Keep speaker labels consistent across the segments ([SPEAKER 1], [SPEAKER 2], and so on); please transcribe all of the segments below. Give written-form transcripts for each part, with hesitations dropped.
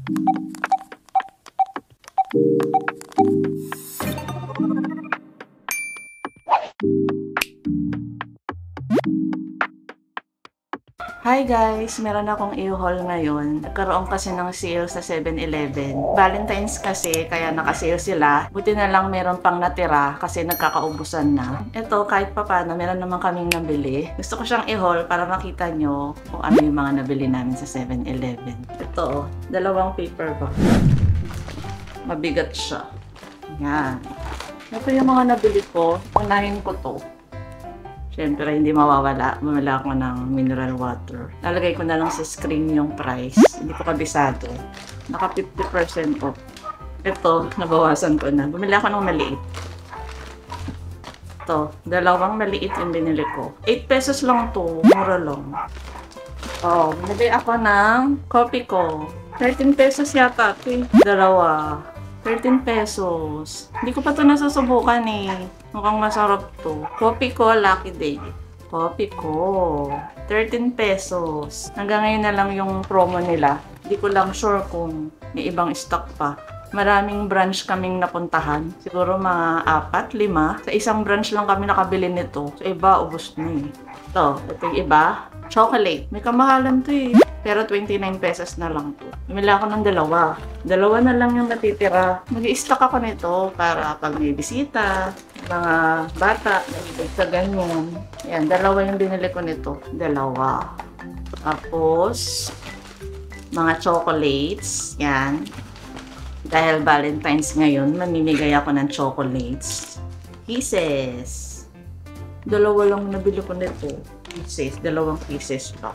[SPEAKER 1] Hi guys! Meron akong i-haul ngayon. Nagkaroon kasi ng sale sa 7-Eleven. Valentine's kasi, kaya naka-sale sila. Buti na lang meron pang natira kasi nagkakaubusan na. Ito, kahit papano, meron naman kaming nabili. Gusto ko siyang i-haul para makita nyo kung ano yung mga nabili namin sa 7-Eleven. Ito, dalawang paper bag. Mabigat siya. Yan. Ito yung mga nabili ko. Unahin ko to. Siyempre, hindi mawawala. Mamala ako ng mineral water. Lalagay ko na lang sa screen yung price. Hindi ko kabisado. Naka 50% off. Ito, nabawasan ko na. Bumili ako ng maliit. Ito, dalawang maliit yung binili ko. 8 pesos lang to. Mura lang. Oh, bumili ako ng coffee ko. 13 pesos yata ito. Dalawa. 13 pesos. Hindi ko pa ito nasusubukan eh. Mukhang masarap to. Coffee ko, Lucky Day. Coffee ko. 13 pesos. Hanggang ngayon na lang yung promo nila. Hindi ko lang sure kung may ibang stock pa. Maraming branch kaming napuntahan. Siguro mga 4, 5. Sa isang branch lang kami nakabili nito. Sa iba, ubos na eh. Ito yung iba. Chocolate. May kamahalan to eh. Pero 29 pesos na lang to. Bumili ako ng dalawa. Dalawa na lang yung natitira. Mag-i-stock ako nito para pag may bisita, mga bata, may sa ganyan. Yan, dalawa yung binili ko nito. Dalawa. Tapos, mga chocolates. Yan. Dahil Valentine's ngayon, mamimigay ako ng chocolates. Kisses. Dalawa lang nabili ko nito. Kisses. Dalawang kisses lang.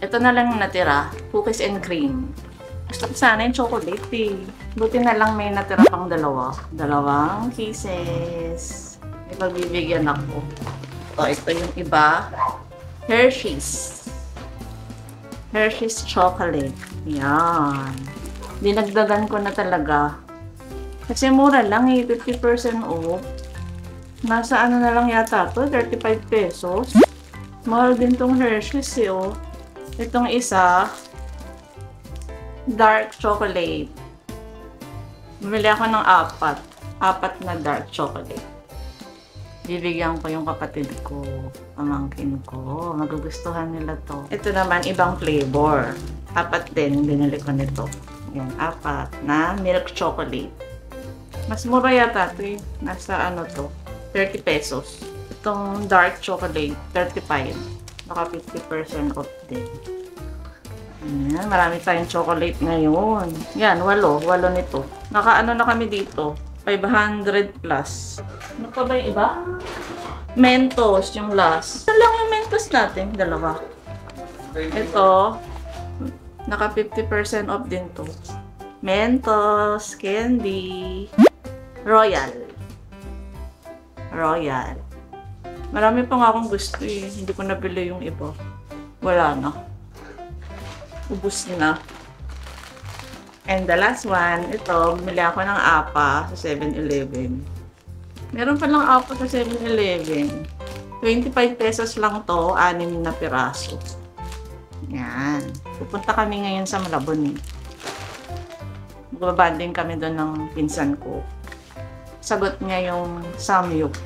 [SPEAKER 1] Ito na lang natira, cookies and cream. Gusto ko sana yung chocolate eh. Buti na lang may natira pang dalawa. Dalawang kisses. May pagbibigyan ako. Ito yung iba. Hershey's. Hershey's chocolate. Yan. Dinagdagan ko na talaga. Kasi mura lang eh, 50% off. Nasa ano na lang yata to, 35 pesos. Mahal din tong Hershey's eh oh. Itong isa, dark chocolate. Bumili ako ng 4 na dark chocolate. Bibigyan ko yung kapatid ko, pamangkin ko. Magugustuhan nila to. Ito naman, ibang flavor. 4 din, binili ko nito. Yan, 4 na milk chocolate. Mas mura yata ito eh. Nasa ano to, 30 pesos. Itong dark chocolate, 35. Naka 50% off din. Ayan, marami tayong chocolate ngayon. Yan, 8 nito. Naka-ano na kami dito, 500 plus. Ano pa ba yung iba? Mentos, yung last. Ito lang yung Mentos natin, dalawa. Ito, naka 50% off din to. Mentos, candy, Royal. Royal. Marami pa nga akong gusto eh. Hindi ko nabili yung iba. Wala na. Ubus na. And the last one, ito, bumili ako ng apa sa 7-Eleven. Meron pa lang apa sa 7-Eleven. 25 pesos lang to, 6 na piraso. Yan. Pupunta kami ngayon sa Malabon eh. Magbabanding kami doon ng pinsan ko. Sagot niya yung samyup.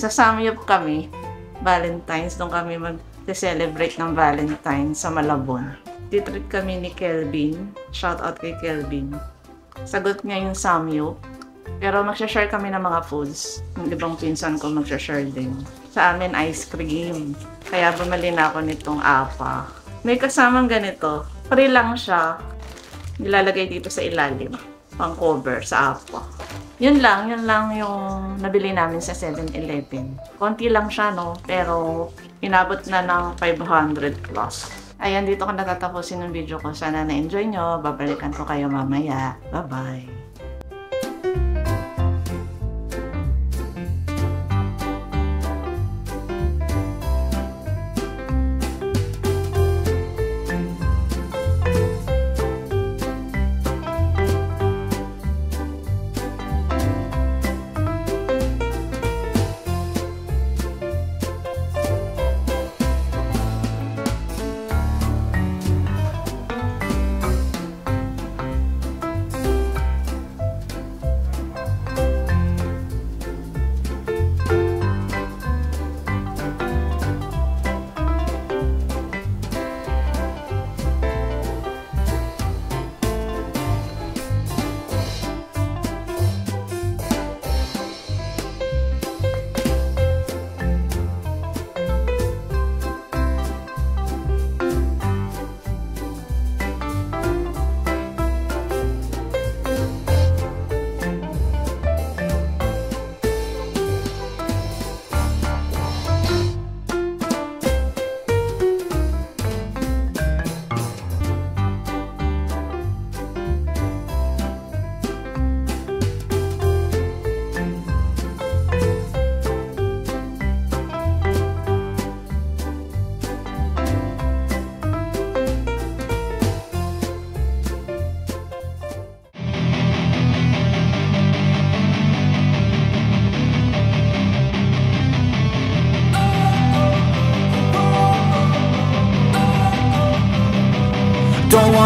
[SPEAKER 1] Sa Samyup kami, Valentine's, doon kami mag-celebrate ng Valentine's sa Malabon. Titreat kami ni Kelvin. Shout out kay Kelvin. Sagot niya yung Samyup. Pero magsha-share kami ng mga foods. Yung ibang pinsan ko magsha-share din. Sa amin, ice cream. Kaya bumali na ako nitong apa. May kasamang ganito. Free lang siya. Nilalagay dito sa ilalim. Pang cover sa apa. Yun lang yung nabili namin sa 7-Eleven. Konti lang siya, no? Pero, inabot na ng 500 plus. Ayan, dito ko natatapusin ng video ko. Sana na-enjoy nyo. Babalikan ko kayo mamaya. Bye-bye!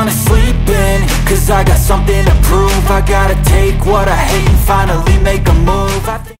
[SPEAKER 2] wanna sleep in, cause I got something to prove. I gotta take what I hate and finally make a move.